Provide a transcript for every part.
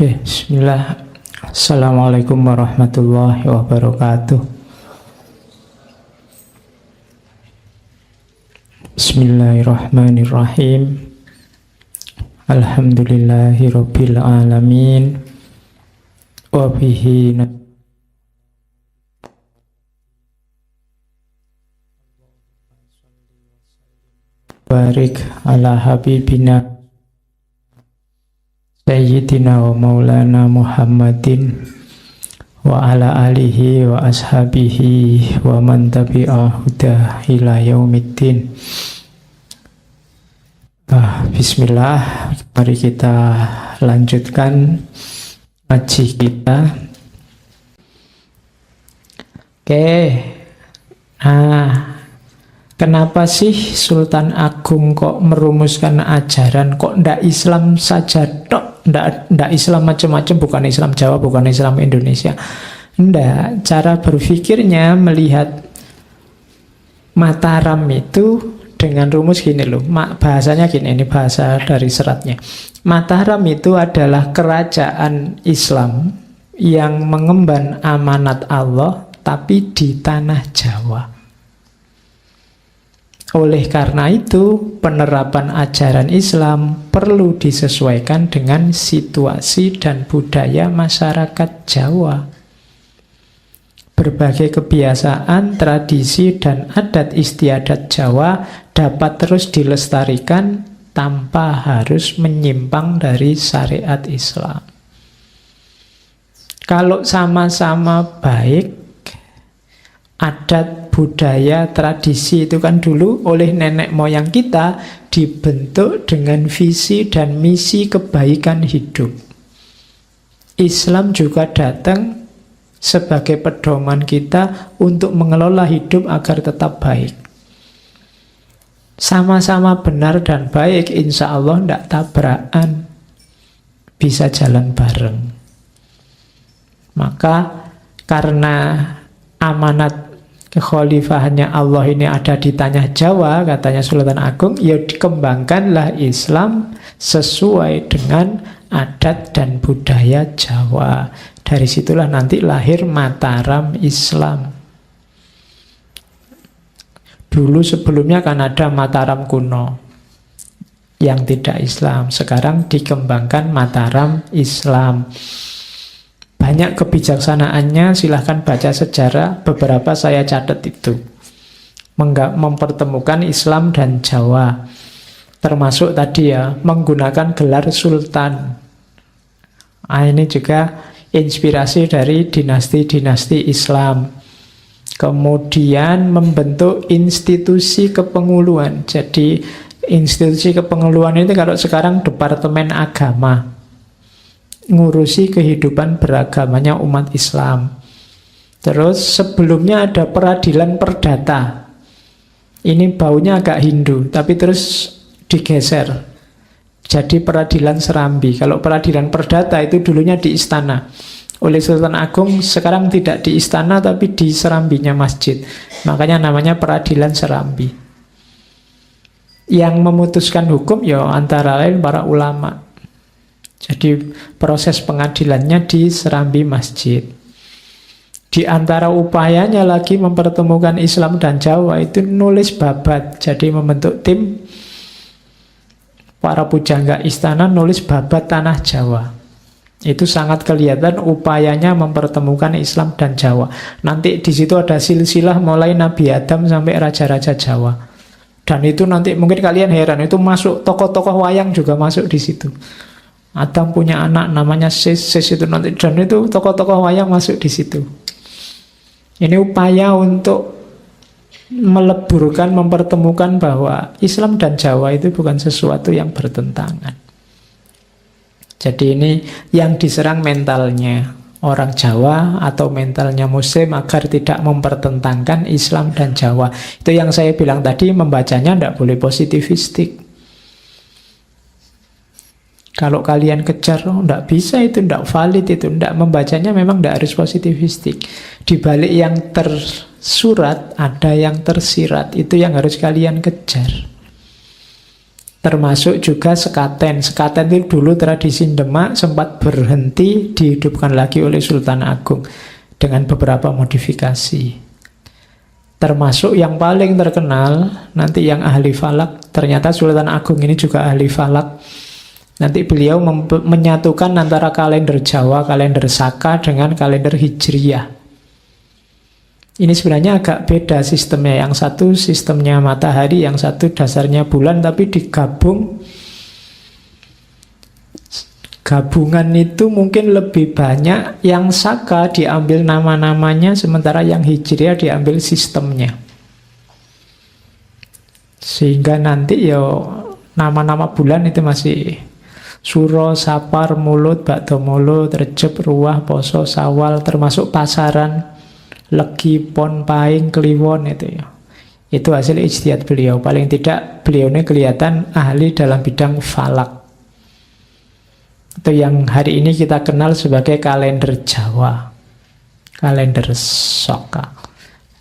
Oke, bismillah. Assalamualaikum warahmatullahi wabarakatuh. Bismillahirrahmanirrahim. Alhamdulillahi rabbil alamin. Wabihi barik ala habibina Sayyidina wa maulana Muhammadin wa ala alihi wa ashabihi wa man tabi'ahuda ila yaumiddin. Bismillah, mari kita lanjutkan ngaji kita. Oke, kenapa sih Sultan Agung kok merumuskan ajaran kok ndak Islam saja tok, ndak Islam macam-macam, bukan Islam Jawa, bukan Islam Indonesia. Ndak, cara berpikirnya melihat Mataram itu dengan rumus gini loh, bahasanya gini, ini bahasa dari seratnya. Mataram itu adalah kerajaan Islam yang mengemban amanat Allah tapi di tanah Jawa. Oleh karena itu, penerapan ajaran Islam perlu disesuaikan dengan situasi dan budaya masyarakat Jawa. Berbagai kebiasaan, tradisi, dan adat istiadat Jawa dapat terus dilestarikan tanpa harus menyimpang dari syariat Islam. Kalau sama-sama baik, adat, budaya, tradisi itu kan dulu oleh nenek moyang kita dibentuk dengan visi dan misi kebaikan hidup. Islam juga datang sebagai pedoman kita untuk mengelola hidup agar tetap baik. Sama-sama benar dan baik, insya Allah tidak tabrakan, bisa jalan bareng. Maka karena amanat kekhalifahannya Allah ini ada di tanah Jawa, katanya Sultan Agung, ya dikembangkanlah Islam sesuai dengan adat dan budaya Jawa. Dari situlah nanti lahir Mataram Islam. Dulu sebelumnya kan ada Mataram kuno yang tidak Islam. Sekarang dikembangkan Mataram Islam. Banyak kebijaksanaannya, silahkan baca sejarah, beberapa saya catat itu. Mempertemukan Islam dan Jawa. Termasuk tadi ya, menggunakan gelar Sultan. Ini juga inspirasi dari dinasti-dinasti Islam. Kemudian membentuk institusi kepenguluan. Jadi institusi kepenguluan itu kalau sekarang Departemen Agama, ngurusi kehidupan beragamanya umat Islam. Terus sebelumnya ada peradilan perdata. Ini baunya agak Hindu, tapi terus digeser jadi peradilan Serambi. Kalau peradilan perdata itu dulunya di istana. Oleh Sultan Agung sekarang tidak di istana tapi di Serambinya masjid. Makanya namanya peradilan Serambi. Yang memutuskan hukum ya antara lain para ulama. Jadi proses pengadilannya di Serambi masjid. Di antara upayanya lagi mempertemukan Islam dan Jawa itu nulis babat. Jadi membentuk tim para pujangga istana nulis babat tanah Jawa. Itu sangat kelihatan upayanya mempertemukan Islam dan Jawa. Nanti di situ ada silsilah mulai Nabi Adam sampai raja-raja Jawa. Dan itu nanti mungkin kalian heran, itu masuk tokoh-tokoh wayang juga masuk di situ. Adam punya anak namanya Sis itu nanti, dan itu tokoh-tokoh wayang masuk di situ. Ini upaya untuk meleburkan, mempertemukan bahwa Islam dan Jawa itu bukan sesuatu yang bertentangan. Jadi ini yang diserang mentalnya orang Jawa atau mentalnya Muslim agar tidak mempertentangkan Islam dan Jawa. Itu yang saya bilang tadi, membacanya tidak boleh positivistik. Kalau kalian kejar, tidak bisa itu, tidak valid itu, tidak, membacanya memang tidak harus positivistik. Di balik yang tersurat, ada yang tersirat, itu yang harus kalian kejar. Termasuk juga sekaten. Sekaten itu dulu tradisi Demak, sempat berhenti, dihidupkan lagi oleh Sultan Agung dengan beberapa modifikasi. Termasuk yang paling terkenal, nanti yang ahli falak, ternyata Sultan Agung ini juga ahli falak. Nanti beliau menyatukan antara kalender Jawa, kalender Saka dengan kalender Hijriyah. Ini sebenarnya agak beda sistemnya. Yang satu sistemnya matahari, yang satu dasarnya bulan, tapi digabung. Gabungan itu mungkin lebih banyak. Yang Saka diambil nama-namanya, sementara yang Hijriyah diambil sistemnya. Sehingga nanti ya nama-nama bulan itu masih Suro, Sapar, Mulut, Bakdo Mulut, Rejeb, Ruah, Poso, Sawal, termasuk pasaran, Legi, Pon, Pahing, Kliwon itu ya. Itu hasil ijtihad beliau. Paling tidak beliau ini kelihatan ahli dalam bidang falak. Itu yang hari ini kita kenal sebagai kalender Jawa, kalender Saka.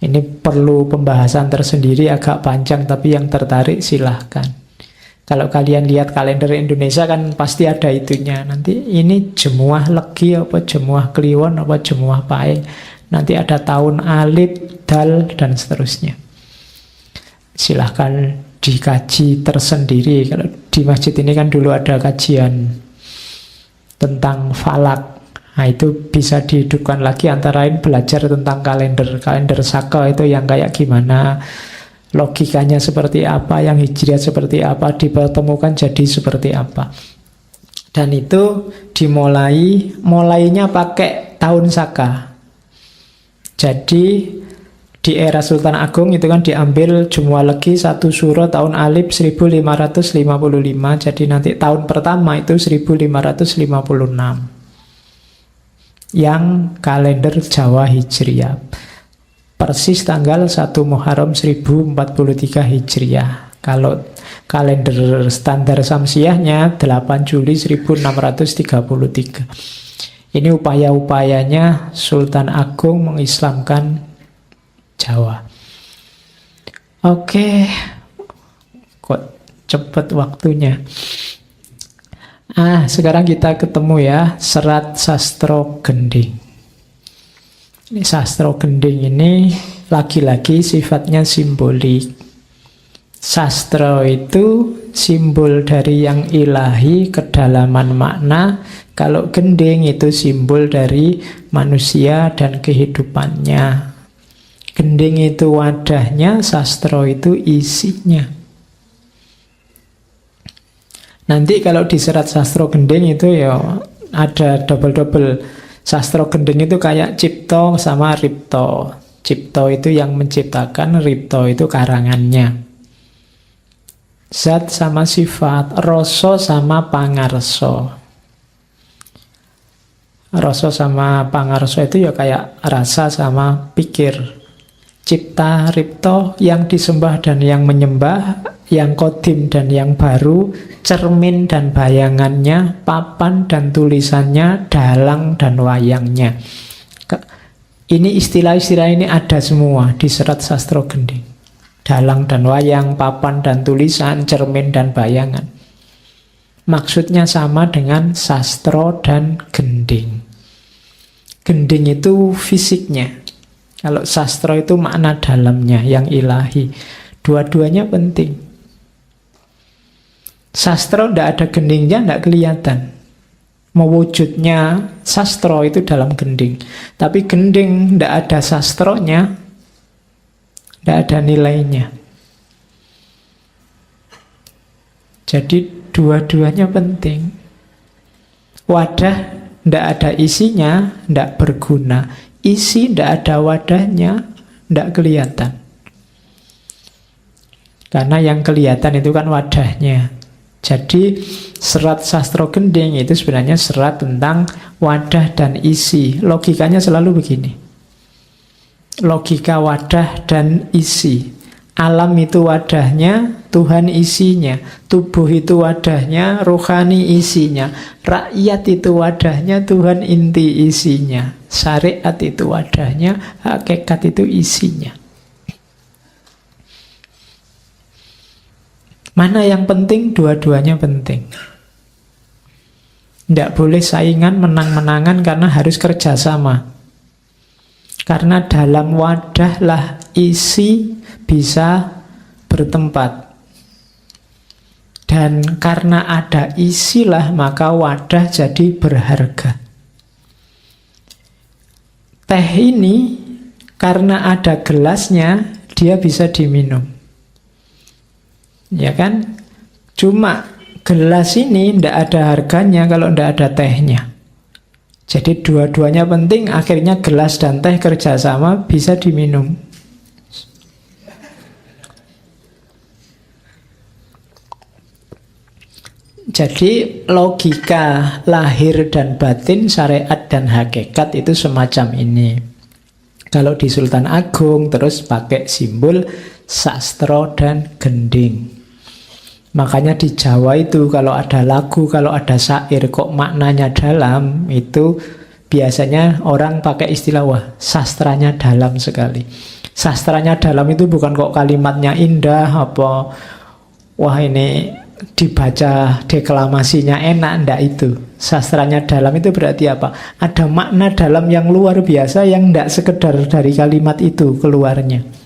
Ini perlu pembahasan tersendiri, agak panjang, tapi yang tertarik silahkan. Kalau kalian lihat kalender Indonesia kan pasti ada itunya. Nanti ini Jemuah Legi, apa Jemuah Kliwon, apa Jemuah Pahing. Nanti ada tahun Alif, Dal, dan seterusnya. Silahkan dikaji tersendiri. Kalau di masjid ini kan dulu ada kajian tentang falak. Nah itu bisa dihidupkan lagi, antara lain belajar tentang kalender Saka itu yang kayak gimana, logikanya seperti apa, yang Hijriah seperti apa, dipertemukan jadi seperti apa. Dan itu mulainya pakai tahun Saka. Jadi di era Sultan Agung itu kan diambil Jumuah Legi 1 Suro tahun Alif 1555. Jadi nanti tahun pertama itu 1556. Yang kalender Jawa Hijriah. Persis tanggal 1 Muharram 1043 Hijriah. Kalau kalender standar Samsiahnya 8 Juli 1633. Ini upaya-upayanya Sultan Agung mengislamkan Jawa. Oke. Kok cepat waktunya. Sekarang kita ketemu ya Serat Sastro Gending. Ini Sastro Gending ini lagi-lagi sifatnya simbolik. Sastra itu simbol dari yang ilahi, kedalaman makna. Kalau gending itu simbol dari manusia dan kehidupannya. Gending itu wadahnya, sastra itu isinya. Nanti kalau di Serat Sastro Gending itu ya ada double-double. Sastro Gending itu kayak Cipto sama Ripto. Cipto itu yang menciptakan, Ripto itu karangannya. Zat sama sifat, rasa sama pangarso. Rasa sama pangarso itu ya kayak rasa sama pikir. Cipta, Ripto, yang disembah dan yang menyembah, yang kodim dan yang baru, cermin dan bayangannya, papan dan tulisannya, dalang dan wayangnya. Ini istilah-istilah ini ada semua di Serat Sastro Gending. Dalang dan wayang, papan dan tulisan, cermin dan bayangan. Maksudnya sama dengan sastro dan gending. Gending itu fisiknya. Kalau sastro itu makna dalamnya, yang ilahi. Dua-duanya penting. Sastro tidak ada gendingnya, tidak kelihatan. Mewujudnya sastro itu dalam gending. Tapi gending tidak ada sastronya, tidak ada nilainya. Jadi dua-duanya penting. Wadah tidak ada isinya, tidak berguna. Isi tidak ada wadahnya, tidak kelihatan. Karena yang kelihatan itu kan wadahnya. Jadi Serat Sastro Gending itu sebenarnya serat tentang wadah dan isi. Logikanya selalu begini. Logika wadah dan isi. Alam itu wadahnya, Tuhan isinya. Tubuh itu wadahnya, rohani isinya. Rakyat itu wadahnya, Tuhan inti isinya. Syariat itu wadahnya, hakikat itu isinya. Mana yang penting? Dua-duanya penting. Tidak boleh saingan menang-menangan karena harus kerjasama. Karena dalam wadah lah isi bisa bertempat. Dan karena ada isilah maka wadah jadi berharga. Teh ini karena ada gelasnya dia bisa diminum. Ya kan? Cuma gelas ini tidak ada harganya kalau tidak ada tehnya. Jadi dua-duanya penting, akhirnya gelas dan teh kerjasama bisa diminum. Jadi logika lahir dan batin, syariat dan hakikat itu semacam ini. Kalau di Sultan Agung terus pakai simbol sastra dan gending. Makanya di Jawa itu kalau ada lagu, kalau ada syair kok maknanya dalam, itu biasanya orang pakai istilah wah sastranya dalam sekali. Sastranya dalam itu bukan kok kalimatnya indah apa wah ini dibaca deklamasinya enak, ndak itu. Sastranya dalam itu berarti apa? Ada makna dalam yang luar biasa yang ndak sekedar dari kalimat itu keluarnya.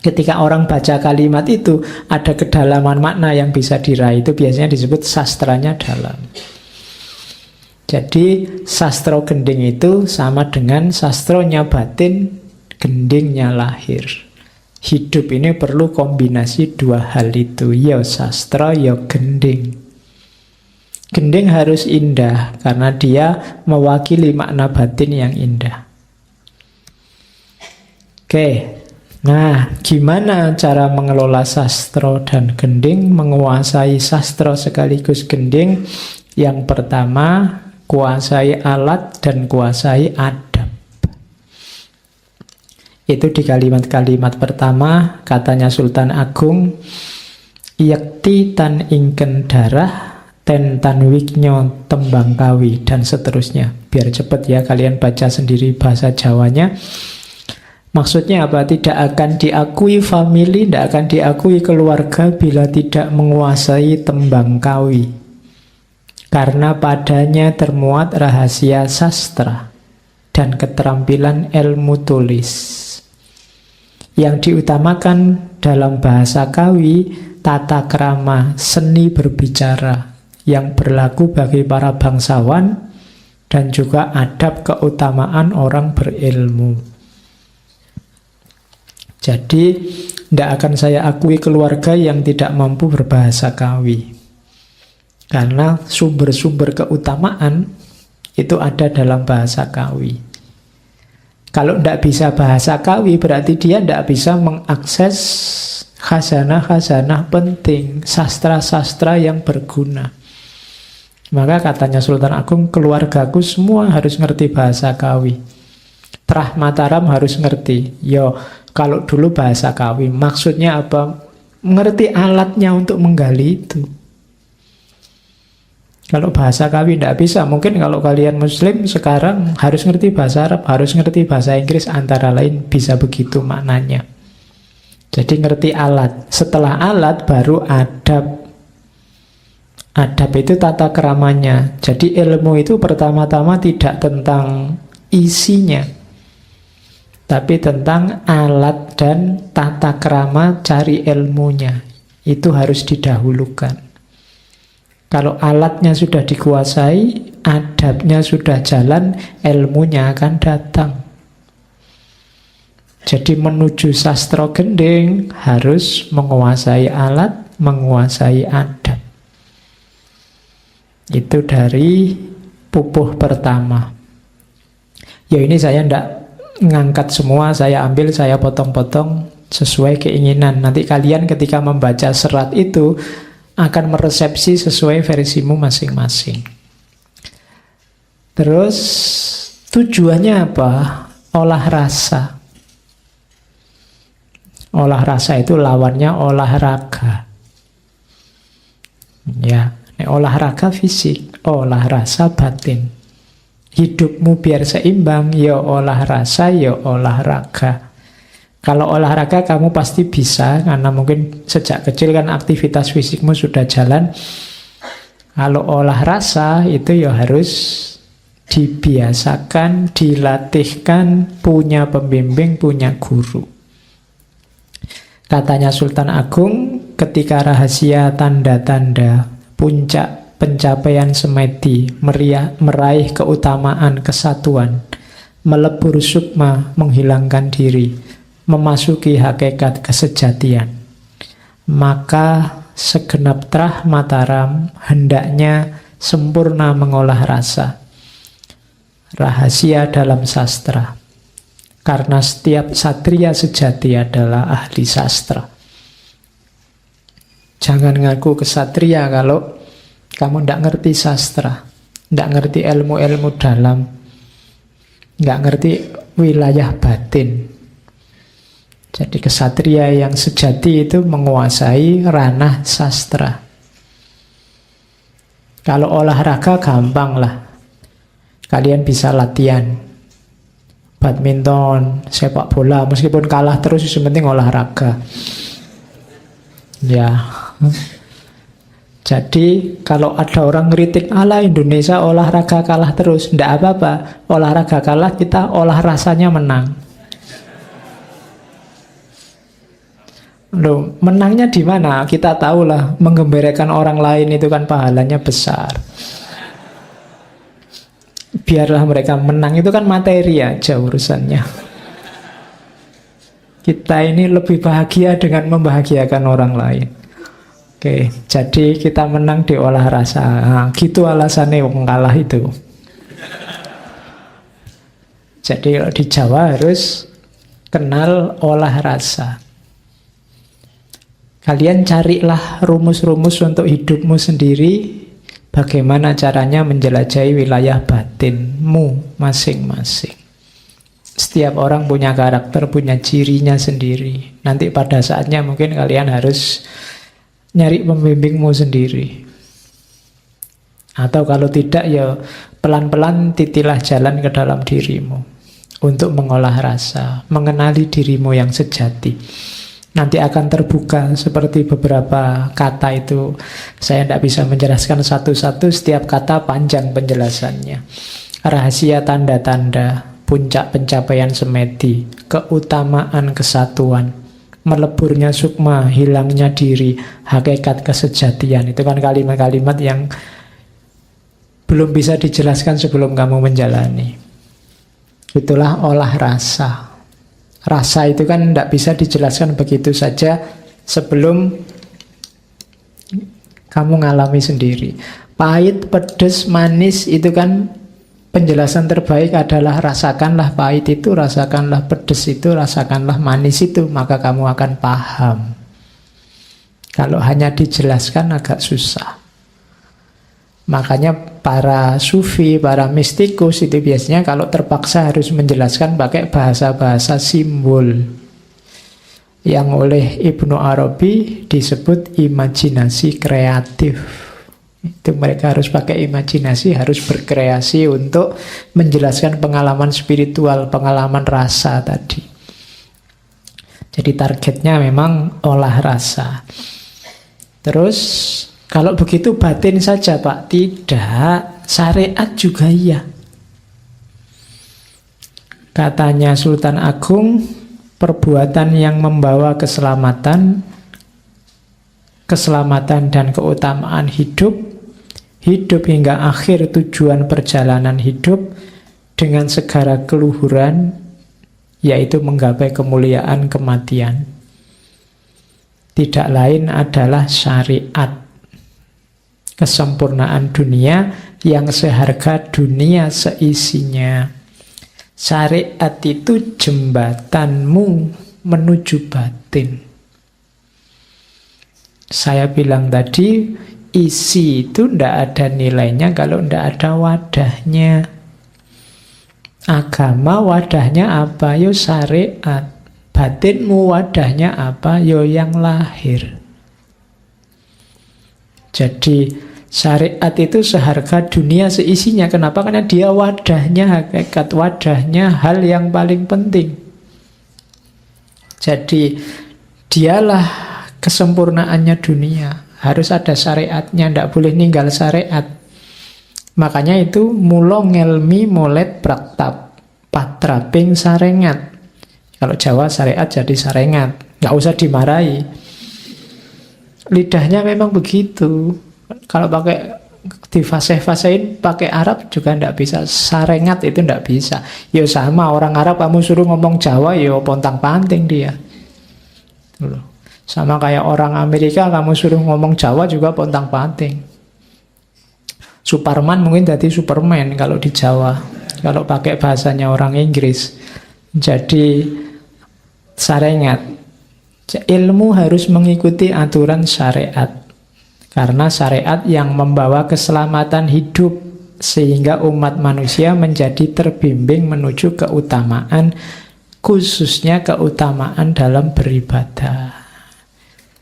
Ketika orang baca kalimat itu, ada kedalaman makna yang bisa diraih. Itu biasanya disebut sastranya dalam. Jadi sastra gending itu sama dengan sastronya batin, gendingnya lahir. Hidup ini perlu kombinasi dua hal itu. Ya sastra, ya gending. Gending harus indah karena dia mewakili makna batin yang indah. Oke. Nah, gimana cara mengelola sastra dan gending, menguasai sastra sekaligus gending? Yang pertama, kuasai alat dan kuasai adab. Itu di kalimat-kalimat pertama, katanya Sultan Agung, yakti tan ingken darah, ten tan wiknyo tembang kawi, dan seterusnya. Biar cepat ya, kalian baca sendiri bahasa Jawanya. Maksudnya apa? Tidak akan diakui famili, tidak akan diakui keluarga bila tidak menguasai tembang kawi. Karena padanya termuat rahasia sastra dan keterampilan ilmu tulis. Yang diutamakan dalam bahasa kawi, tata krama, seni berbicara yang berlaku bagi para bangsawan dan juga adab keutamaan orang berilmu. Jadi, tidak akan saya akui keluarga yang tidak mampu berbahasa kawi. Karena sumber-sumber keutamaan itu ada dalam bahasa kawi. Kalau tidak bisa bahasa kawi, berarti dia tidak bisa mengakses khazanah-khazanah penting, sastra-sastra yang berguna. Maka katanya Sultan Agung, keluargaku semua harus ngerti bahasa kawi. Trah Mataram harus ngerti. Yo, kalau dulu bahasa kawi, maksudnya apa? Mengerti alatnya untuk menggali itu. Kalau bahasa kawi tidak bisa. Mungkin kalau kalian Muslim sekarang harus ngerti bahasa Arab, harus ngerti bahasa Inggris, antara lain bisa begitu maknanya. Jadi ngerti alat. Setelah alat baru adab. Adab itu tata keramanya. Jadi ilmu itu pertama-tama tidak tentang isinya, tapi tentang alat dan tata krama cari ilmunya. Itu harus didahulukan. Kalau alatnya sudah dikuasai, adabnya sudah jalan, ilmunya akan datang. Jadi menuju sastra gending harus menguasai alat, menguasai adab. Itu dari pupuh pertama. Ya ini saya tidak ngangkat semua, saya ambil, saya potong-potong sesuai keinginan. Nanti kalian ketika membaca serat itu akan meresepsi sesuai versimu masing-masing. Terus tujuannya apa? Olah rasa. Olah rasa itu lawannya olahraga. Ya, olahraga fisik, olah rasa batin. Hidupmu biar seimbang, ya olah rasa, ya olahraga. Kalau olahraga kamu pasti bisa, karena mungkin sejak kecil kan aktivitas fisikmu sudah jalan. Kalau olah rasa itu ya harus dibiasakan, dilatihkan, punya pembimbing, punya guru. Katanya Sultan Agung, ketika rahasia tanda-tanda puncak pencapaian semedi, meraih keutamaan kesatuan, melebur sukma, menghilangkan diri, memasuki hakikat kesejatian, maka segenap terah Mataram hendaknya sempurna mengolah rasa. Rahasia dalam sastra. Karena setiap satria sejati adalah ahli sastra. Jangan ngaku kesatria kalau kamu tidak ngerti sastra, tidak ngerti ilmu-ilmu dalam, nggak ngerti wilayah batin. Jadi kesatria yang sejati itu menguasai ranah sastra. Kalau olahraga gampang lah. Kalian bisa latihan badminton, sepak bola, meskipun kalah terus, yang penting olahraga. Ya. Jadi kalau ada orang ngeritik, ala Indonesia olahraga kalah terus, tidak apa-apa. Olahraga kalah, kita olah rasanya menang. Loh, menangnya di mana? Kita tahulah, menggembirakan orang lain itu kan pahalanya besar. Biarlah mereka menang, itu kan materi aja urusannya. Kita ini lebih bahagia dengan membahagiakan orang lain. Oke, jadi kita menang di olah rasa. Nah, gitu alasannya wong kalah itu. Jadi di Jawa harus kenal olah rasa. Kalian carilah rumus-rumus untuk hidupmu sendiri, bagaimana caranya menjelajahi wilayah batinmu masing-masing. Setiap orang punya karakter, punya cirinya sendiri. Nanti pada saatnya mungkin kalian harus nyari pembimbingmu sendiri. Atau kalau tidak ya pelan-pelan titilah jalan ke dalam dirimu untuk mengolah rasa, mengenali dirimu yang sejati. Nanti akan terbuka seperti beberapa kata itu. Saya tidak bisa menjelaskan satu-satu, setiap kata panjang penjelasannya. Rahasia tanda-tanda, puncak pencapaian semedi, keutamaan kesatuan, meleburnya sukma, hilangnya diri, hakikat kesejatian. Itu kan kalimat-kalimat yang belum bisa dijelaskan sebelum kamu menjalani. Itulah olah rasa. Rasa itu kan tidak bisa dijelaskan begitu saja sebelum kamu ngalami sendiri. Pahit, pedas, manis itu kan penjelasan terbaik adalah rasakanlah pahit itu, rasakanlah pedas itu, rasakanlah manis itu, maka kamu akan paham. Kalau hanya dijelaskan agak susah. Makanya para sufi, para mistikus itu biasanya kalau terpaksa harus menjelaskan pakai bahasa-bahasa simbol yang oleh Ibnu Arabi disebut imajinasi kreatif. Itu mereka harus pakai imajinasi, harus berkreasi untuk menjelaskan pengalaman spiritual, pengalaman rasa tadi. Jadi targetnya memang olah rasa. Terus kalau begitu batin saja Pak? Tidak, syariat juga iya. Katanya Sultan Agung, perbuatan yang membawa keselamatan dan keutamaan hidup hingga akhir tujuan perjalanan hidup dengan segala keluhuran, yaitu menggapai kemuliaan kematian. Tidak lain adalah syariat. Kesempurnaan dunia yang seharga dunia seisinya. Syariat itu jembatanmu menuju batin. Saya bilang tadi, isi itu tidak ada nilainya kalau tidak ada wadahnya. Agama wadahnya apa? Yo syariat. Batinmu wadahnya apa? Yo yang lahir. Jadi syariat itu seharga dunia seisinya. Kenapa? Karena dia wadahnya, hakikat wadahnya, hal yang paling penting. Jadi dialah kesempurnaannya dunia. Harus ada syariatnya, tidak boleh ninggal syariat. Makanya itu mulo ngelmi molet praktap patraping sarengat. Kalau Jawa syariat jadi sarengat, nggak usah dimarahi. Lidahnya memang begitu. Kalau pakai difasih-fasihin pakai Arab juga ndak bisa. Sarengat itu ndak bisa. Ya sama orang Arab kamu suruh ngomong Jawa ya pontang-panting dia. Sama kayak orang Amerika kamu suruh ngomong Jawa juga pontang-panting. Superman mungkin jadi Superman kalau di Jawa. Kalau pakai bahasanya orang Inggris. Jadi sarengat. Ilmu harus mengikuti aturan syariat. Karena syariat yang membawa keselamatan hidup sehingga umat manusia menjadi terbimbing menuju keutamaan, khususnya keutamaan dalam beribadah.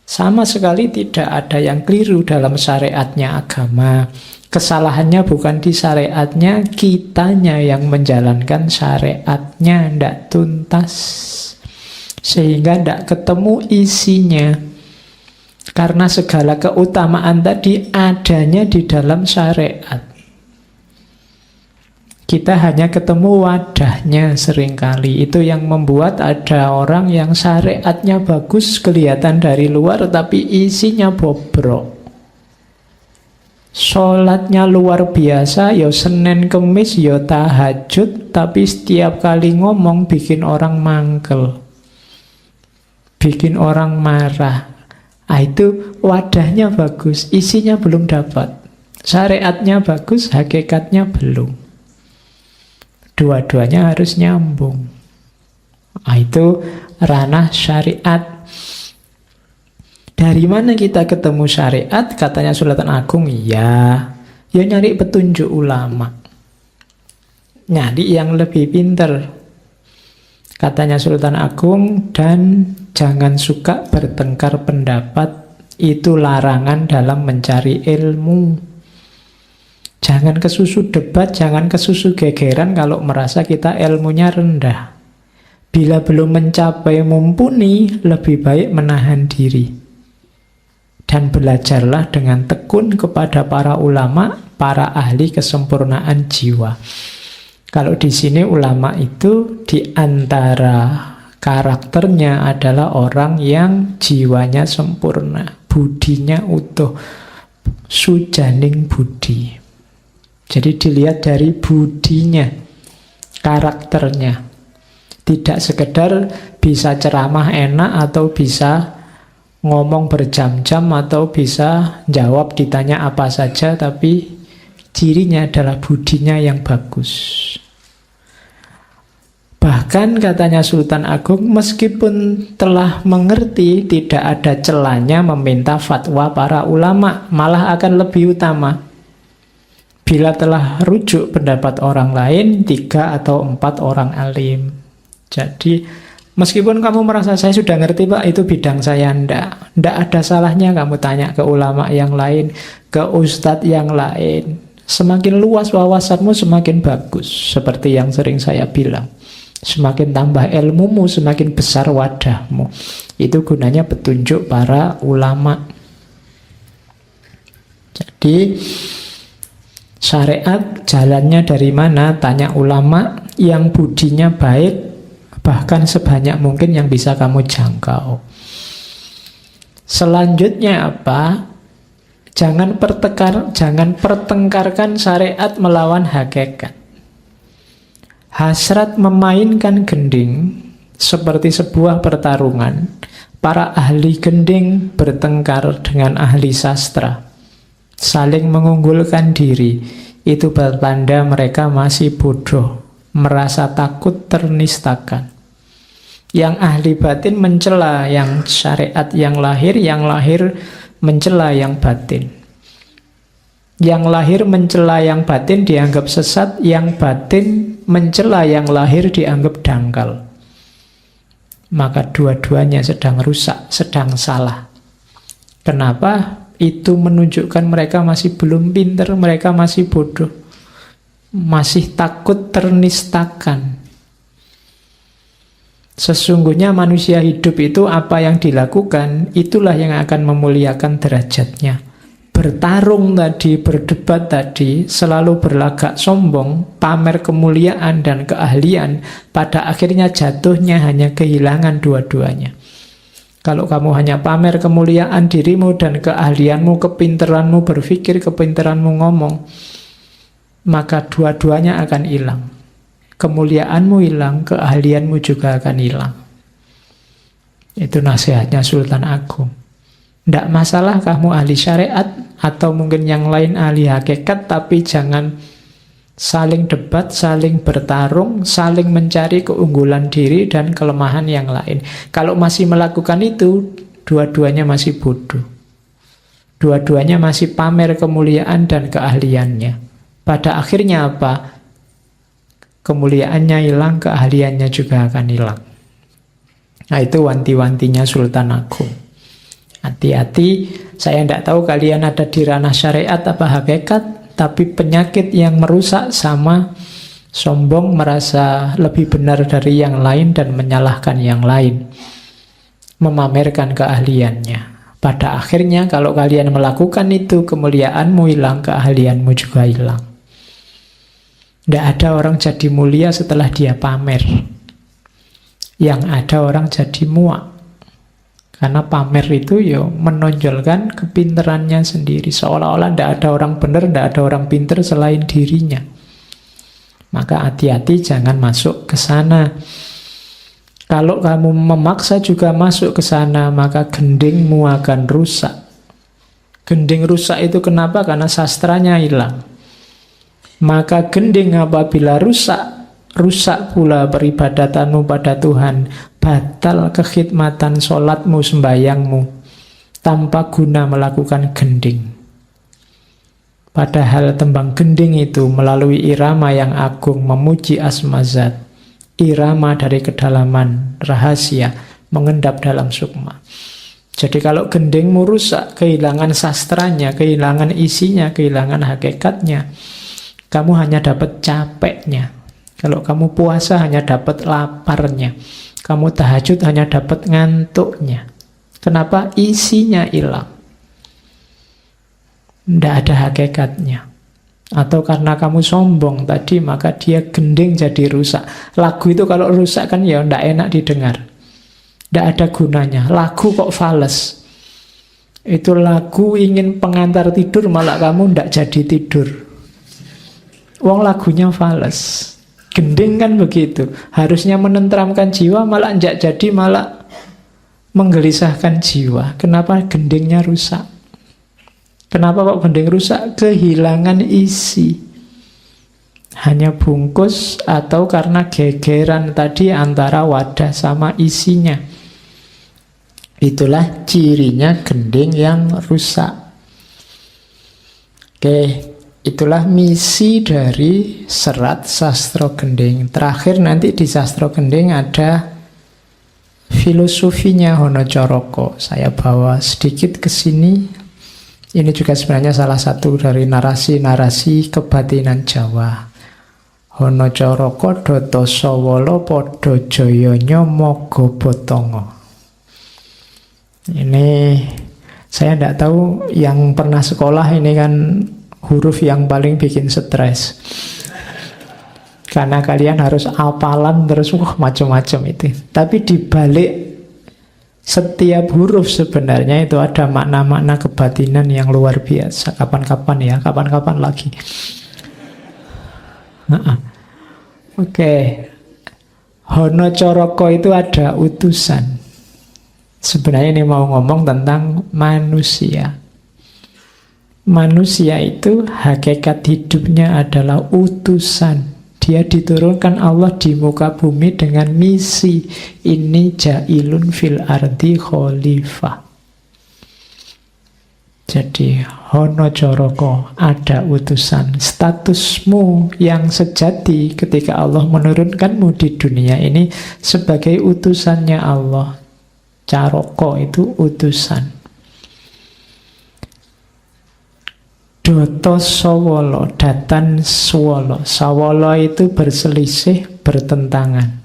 Sama sekali tidak ada yang keliru dalam syariatnya agama. Kesalahannya bukan di syariatnya, kitanya yang menjalankan syariatnya tidak tuntas. Sehingga tidak ketemu isinya. Karena segala keutamaan tadi adanya di dalam syariat. Kita hanya ketemu wadahnya seringkali. Itu yang membuat ada orang yang syariatnya bagus kelihatan dari luar tapi isinya bobrok. Sholatnya luar biasa, ya Senin Kemis, ya tahajud, tapi setiap kali ngomong bikin orang mangkel, bikin orang marah. Itu wadahnya bagus, isinya belum dapat. Syariatnya bagus, hakikatnya belum. Dua-duanya harus nyambung. Itu ranah syariat. Dari mana kita ketemu syariat? Katanya Sultan Agung, ya nyari petunjuk ulama. Nyari yang lebih pinter. Katanya Sultan Agung, dan jangan suka bertengkar pendapat, itu larangan dalam mencari ilmu. Jangan kesusu debat, jangan kesusu gegeran kalau merasa kita ilmunya rendah. Bila belum mencapai mumpuni, lebih baik menahan diri. Dan belajarlah dengan tekun kepada para ulama, para ahli kesempurnaan jiwa. Kalau di sini ulama itu di antara karakternya adalah orang yang jiwanya sempurna, budinya utuh, sujaning budi. Jadi dilihat dari budinya, karakternya. Tidak sekedar bisa ceramah enak atau bisa ngomong berjam-jam atau bisa jawab ditanya apa saja, tapi cirinya adalah budinya yang bagus. Bahkan katanya Sultan Agung, meskipun telah mengerti tidak ada celahnya meminta fatwa para ulama, malah akan lebih utama. Bila telah rujuk pendapat orang lain, 3 atau 4 orang alim. Jadi meskipun kamu merasa saya sudah ngerti Pak, itu bidang saya, ndak ada salahnya kamu tanya ke ulama yang lain, ke ustadz yang lain. Semakin luas wawasanmu semakin bagus. Seperti yang sering saya bilang, semakin tambah ilmumu, semakin besar wadahmu. Itu gunanya petunjuk para ulama. Jadi syariat jalannya dari mana? Tanya ulama yang budinya baik, bahkan sebanyak mungkin yang bisa kamu jangkau. Selanjutnya apa? Jangan pertengkarkan syariat melawan hakikat. Hasrat memainkan gending seperti sebuah pertarungan. Para ahli gending bertengkar dengan ahli sastra, saling mengunggulkan diri. Itu bertanda mereka masih bodoh, merasa takut ternistakan. Yang ahli batin mencela yang syariat yang lahir mencela yang batin. Yang lahir mencela yang batin dianggap sesat, yang batin mencela yang lahir dianggap dangkal. Maka dua-duanya sedang rusak, sedang salah. Kenapa? Itu menunjukkan mereka masih belum pintar, mereka masih bodoh. Masih takut ternistakan. Sesungguhnya manusia hidup itu apa yang dilakukan, itulah yang akan memuliakan derajatnya. Bertarung tadi, berdebat tadi, selalu berlagak sombong, pamer kemuliaan dan keahlian, pada akhirnya jatuhnya hanya kehilangan dua-duanya. Kalau kamu hanya pamer kemuliaan dirimu dan keahlianmu, kepinteranmu berpikir, kepinteranmu ngomong, maka dua-duanya akan hilang. Kemuliaanmu hilang, keahlianmu juga akan hilang. Itu nasihatnya Sultan Agung. Tidak masalah kamu ahli syariat atau mungkin yang lain ahli hakikat, tapi jangan saling debat, saling bertarung, saling mencari keunggulan diri dan kelemahan yang lain. Kalau masih melakukan itu, dua-duanya masih bodoh. Dua-duanya masih pamer kemuliaan dan keahliannya. Pada akhirnya apa? Kemuliaannya hilang, keahliannya juga akan hilang. Nah, itu wanti-wantinya Sultan Agung. Hati-hati, saya tidak tahu kalian ada di ranah syariat apa hakikat, tapi penyakit yang merusak sama sombong, merasa lebih benar dari yang lain dan menyalahkan yang lain, memamerkan keahliannya. Pada akhirnya kalau kalian melakukan itu, kemuliaanmu hilang, keahlianmu juga hilang. Tidak ada orang jadi mulia setelah dia pamer. Yang ada orang jadi muak. Karena pamer itu ya menonjolkan kepinterannya sendiri. Seolah-olah tidak ada orang benar, tidak ada orang pinter selain dirinya. Maka hati-hati jangan masuk ke sana. Kalau kamu memaksa juga masuk ke sana, maka gendingmu akan rusak. Gending rusak itu kenapa? Karena sastranya hilang. Maka gending apabila rusak, rusak pula peribadatanmu pada Tuhan, batal kekhidmatan sholatmu, sembayangmu, tanpa guna melakukan gending. Padahal tembang gending itu melalui irama yang agung memuji asma zat, irama dari kedalaman rahasia, mengendap dalam sukma. Jadi kalau gendingmu rusak, kehilangan sastranya, kehilangan isinya, kehilangan hakikatnya, kamu hanya dapat capeknya. Kalau kamu puasa hanya dapat laparnya. Kamu tahajud hanya dapat ngantuknya. Kenapa? Isinya hilang. Tidak ada hakikatnya. Atau karena kamu sombong tadi, maka dia gending jadi rusak. Lagu itu kalau rusak kan ya tidak enak didengar. Tidak ada gunanya. Lagu kok fales. Itu lagu ingin pengantar tidur, malah kamu tidak jadi tidur. Wong lagunya fales. Gending kan begitu. Harusnya menenteramkan jiwa, malah tidak jadi, malah menggelisahkan jiwa. Kenapa gendingnya rusak? Kenapa kok gending rusak? Kehilangan isi. Hanya bungkus atau karena gegeran tadi antara wadah sama isinya. Itulah cirinya gending yang rusak. Oke. Itulah misi dari serat Sastro Gending. Terakhir nanti di Sastro Gending ada filosofinya Honocoroko. Saya bawa sedikit ke sini. Ini juga sebenarnya salah satu dari narasi-narasi kebatinan Jawa. Honocoroko doto sowolo podo joyonyo mogo botongo. Ini saya tidak tahu yang pernah sekolah, ini kan huruf yang paling bikin stres. Karena kalian harus hafalan terus macam-macam itu. Tapi di balik setiap huruf sebenarnya itu ada makna-makna kebatinan yang luar biasa. Kapan-kapan ya, kapan-kapan lagi. Oke. Honocoroko itu ada utusan. Sebenarnya ini mau ngomong tentang manusia. Manusia itu hakikat hidupnya adalah utusan. Dia diturunkan Allah di muka bumi dengan misi. Ini ja'ilun fil ardi khalifah. Jadi Honocoroko, ada utusan. Statusmu yang sejati ketika Allah menurunkanmu di dunia ini sebagai utusannya Allah. Caroko itu utusan. Doto sowolo, datan swolo. Sawolo itu berselisih, bertentangan.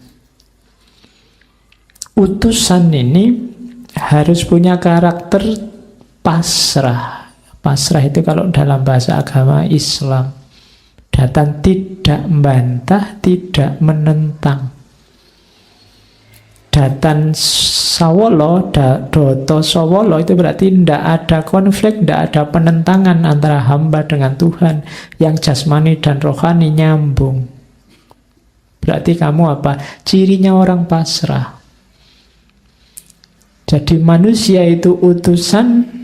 utusan ini harus punya karakter pasrah. Pasrah itu kalau dalam bahasa agama Islam, datang tidak membantah, tidak menentang. Datan sawolo, doto sawolo itu berarti tidak ada konflik, tidak ada penentangan antara hamba dengan Tuhan. Yang jasmani dan rohani nyambung. Berarti kamu apa? Cirinya orang pasrah. Jadi manusia itu utusan,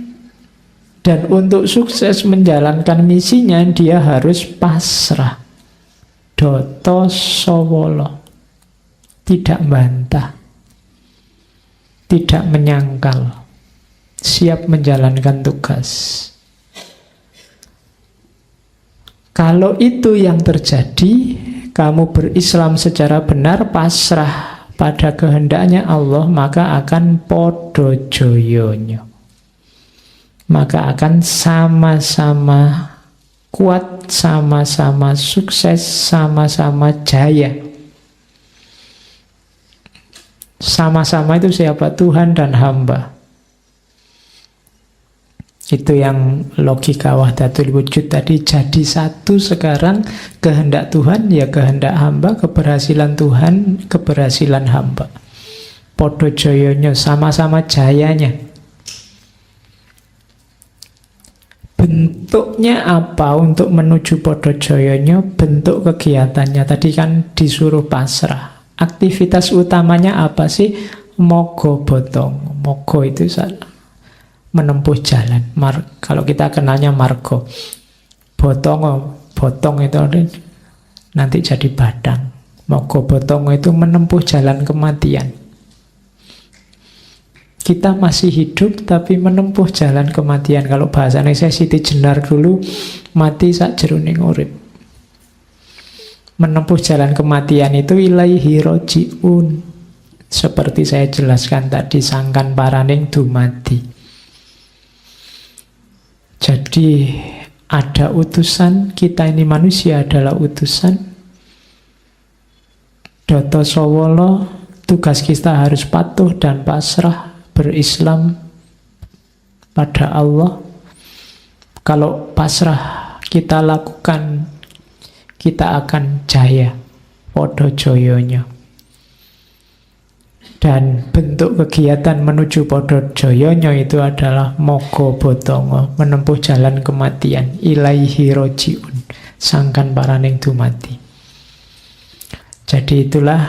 dan untuk sukses menjalankan misinya dia harus pasrah. Doto sawolo, tidak bantah, tidak menyangkal, siap menjalankan tugas. Kalau itu yang terjadi, kamu berislam secara benar, pasrah pada kehendaknya Allah, maka akan podo joyonyo. Maka akan sama-sama kuat, sama-sama sukses, sama-sama jaya. Sama-sama itu siapa? Tuhan dan hamba. Itu yang logika wahdatul wujud tadi. Jadi satu sekarang, kehendak Tuhan ya kehendak hamba, keberhasilan Tuhan, keberhasilan hamba. Podo joyonya, sama-sama jayanya. Bentuknya apa untuk menuju podo joyonya? Bentuk kegiatannya. Tadi kan disuruh pasrah. Aktivitas utamanya apa sih? Mogo botong. Mogo itu menempuh jalan. Kalau kita kenalnya margo. Botong itu nanti jadi badang. Mogo botong itu menempuh jalan kematian. Kita masih hidup tapi menempuh jalan kematian. Kalau bahasanya saya Siti Jenar dulu, mati sak jeroning urip. Menempuh jalan kematian itu ilaihi roji'un. Seperti saya jelaskan tadi, sangkan paraning dumadi. Jadi ada utusan, kita ini manusia adalah utusan. Doto sawolo, tugas kita harus patuh dan pasrah, berislam pada Allah. Kalau pasrah kita lakukan, kita akan jaya, podo joyonya. Dan bentuk kegiatan menuju podo joyonya itu adalah mogo botongo, menempuh jalan kematian, ilaihi roji'un, sangkan paraning dumati. Jadi itulah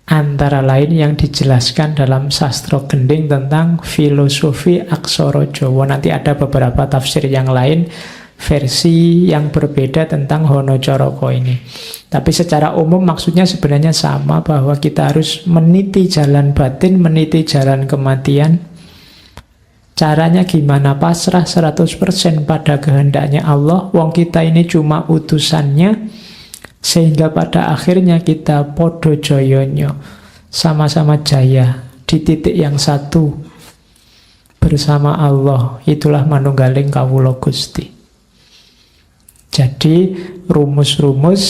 antara lain yang dijelaskan dalam sastra gending tentang filosofi aksara Jawa. Nanti ada beberapa tafsir yang lain, versi yang berbeda tentang Honocaraka ini. Tapi secara umum maksudnya sebenarnya sama, bahwa kita harus meniti jalan batin, meniti jalan kematian. Caranya gimana? Pasrah 100% pada kehendaknya Allah. Wong kita ini cuma utusannya, sehingga pada akhirnya kita podo joyonyo, sama-sama jaya di titik yang satu bersama Allah. Itulah manunggaling kawula Gusti. Jadi rumus-rumus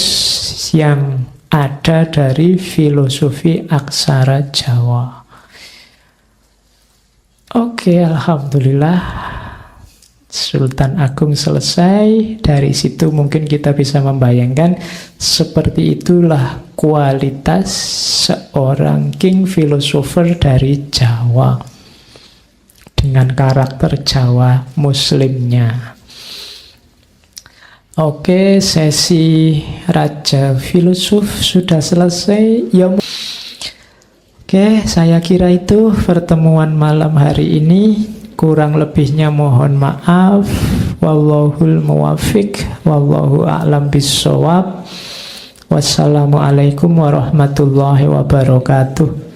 yang ada dari filosofi aksara Jawa. Oke, alhamdulillah Sultan Agung selesai. Dari situ mungkin kita bisa membayangkan seperti itulah kualitas seorang king philosopher dari Jawa dengan karakter Jawa muslimnya. Oke, sesi Raja Filosof sudah selesai. Ya, oke, saya kira itu pertemuan malam hari ini. Kurang lebihnya mohon maaf. Wallahul muwafiq, wallahu a'lam bissawab. Wassalamualaikum warahmatullahi wabarakatuh.